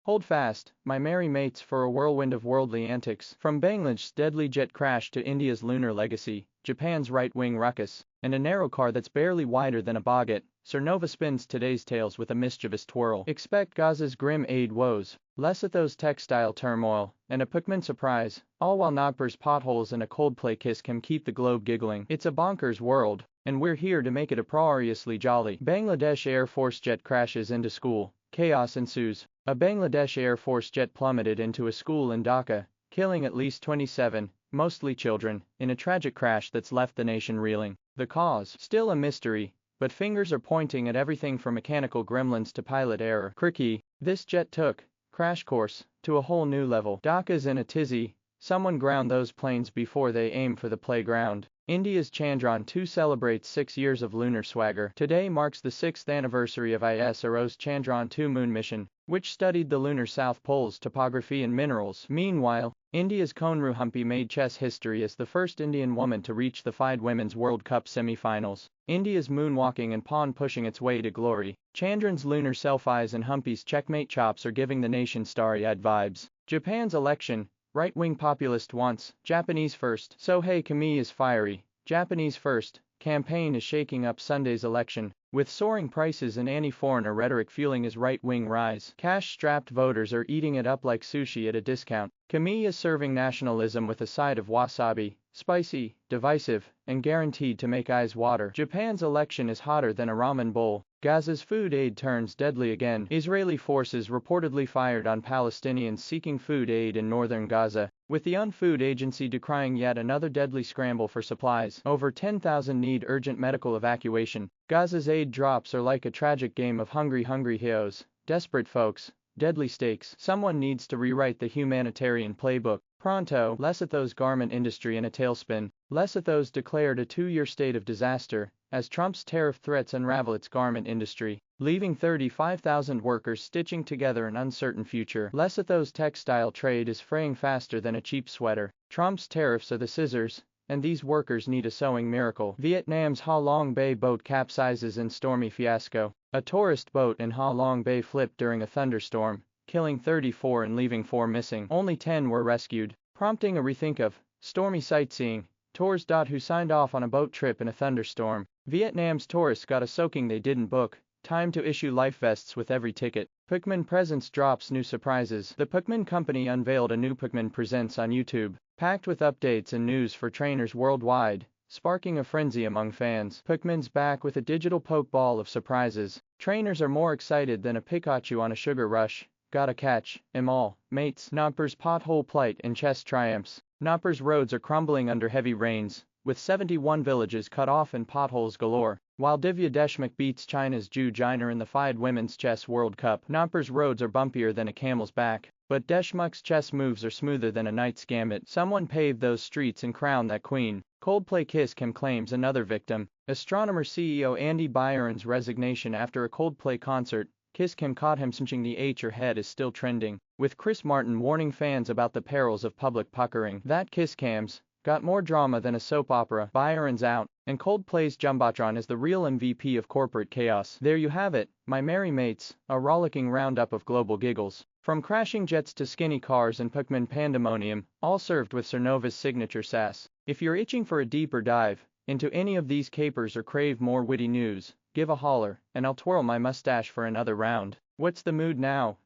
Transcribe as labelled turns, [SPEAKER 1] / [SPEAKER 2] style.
[SPEAKER 1] Hold fast, my merry mates, for a whirlwind of worldly antics. From Bangladesh's deadly jet crash to India's lunar legacy, Japan's right-wing ruckus, and a narrow car that's barely wider than a baguette, Cernova spins today's tales with a mischievous twirl. Expect Gaza's grim woes, Lesotho's textile turmoil, and a Pokémon surprise, all while Nagpur's potholes and a Coldplay kiss can keep the globe giggling. It's a bonkers world, and we're here to make it uproariously jolly. Bangladesh Air Force jet crashes into school. Chaos ensues. A Bangladesh Air Force jet plummeted into a school in Dhaka, killing at least 27, mostly children, in a tragic crash that's left the nation reeling. The cause, still a mystery, but fingers are pointing at everything from mechanical gremlins to pilot error. Cricky, this jet took, crash course, to a whole new level. Dhaka's in a tizzy, someone ground those planes before they aim for the playground. India's Chandrayaan-2 celebrates 6 years of lunar swagger. Today marks the 6th anniversary of ISRO's Chandrayaan-2 moon mission, which studied the lunar South Pole's topography and minerals. Meanwhile, India's Konru Humpy made chess history as the first Indian woman to reach the FIDE Women's World Cup semi-finals. India's moonwalking and pawn pushing its way to glory. Chandrayan's lunar selfies and Humpy's checkmate chops are giving the nation starry-eyed vibes. Japan's election. Right-wing populist wants Japanese first. Sohei Kami is fiery. Japanese first campaign is shaking up Sunday's election, with soaring prices and anti-foreigner rhetoric fueling his right-wing rise. Cash-strapped voters are eating it up like sushi at a discount. Kami is serving nationalism with a side of wasabi, spicy, divisive, and guaranteed to make eyes water. Japan's election is hotter than a ramen bowl. Gaza's food aid turns deadly again. Israeli forces reportedly fired on Palestinians seeking food aid in northern Gaza, with the UN Food Agency decrying yet another deadly scramble for supplies. Over 10,000 need urgent medical evacuation. Gaza's aid drops are like a tragic game of hungry heroes, desperate folks, deadly stakes. Someone needs to rewrite the humanitarian playbook. Pronto, Lesotho's garment industry in a tailspin. Lesotho's declared a 2-year state of disaster, as Trump's tariff threats unravel its garment industry, leaving 35,000 workers stitching together an uncertain future. Lesotho's textile trade is fraying faster than a cheap sweater. Trump's tariffs are the scissors, and these workers need a sewing miracle. Vietnam's Ha Long Bay boat capsizes in stormy fiasco. A tourist boat in Ha Long Bay flipped during a thunderstorm, killing 34 and leaving 4 missing. Only 10 were rescued, prompting a rethink of stormy sightseeing tours. Who signed off on a boat trip in a thunderstorm? Vietnam's tourists got a soaking they didn't book. Time to issue life vests with every ticket. Pokémon Presents drops new surprises. The Pokémon Company unveiled a new Pokémon Presents on YouTube, packed with updates and news for trainers worldwide, sparking a frenzy among fans. Pokémon's back with a digital Pokeball of surprises. Trainers are more excited than a Pikachu on a sugar rush. Gotta catch 'em all, mates. Nagpur's pothole plight and chess triumphs. Nagpur's roads are crumbling under heavy rains, with 71 villages cut off and potholes galore. While Divya Deshmukh beats China's Zhu Jiner in the FIDE Women's Chess World Cup, Nagpur's roads are bumpier than a camel's back, but Deshmukh's chess moves are smoother than a knight's gambit. Someone paved those streets and crowned that queen. Coldplay Kiss Cam claims another victim. Astronomer CEO Andy Byron's resignation after a Coldplay concert. Kiss Cam caught him smooching the Her head is still trending, with Chris Martin warning fans about the perils of public puckering. That Kiss Cam's got more drama than a soap opera. Byron's out, and Coldplay's Jumbotron is the real MVP of corporate chaos. There you have it, my merry mates, a rollicking roundup of global giggles. From crashing jets to skinny cars and Pokémon pandemonium, all served with Cernova's signature sass. If you're itching for a deeper dive into any of these capers or crave more witty news, give a holler, and I'll twirl my mustache for another round. What's the mood now,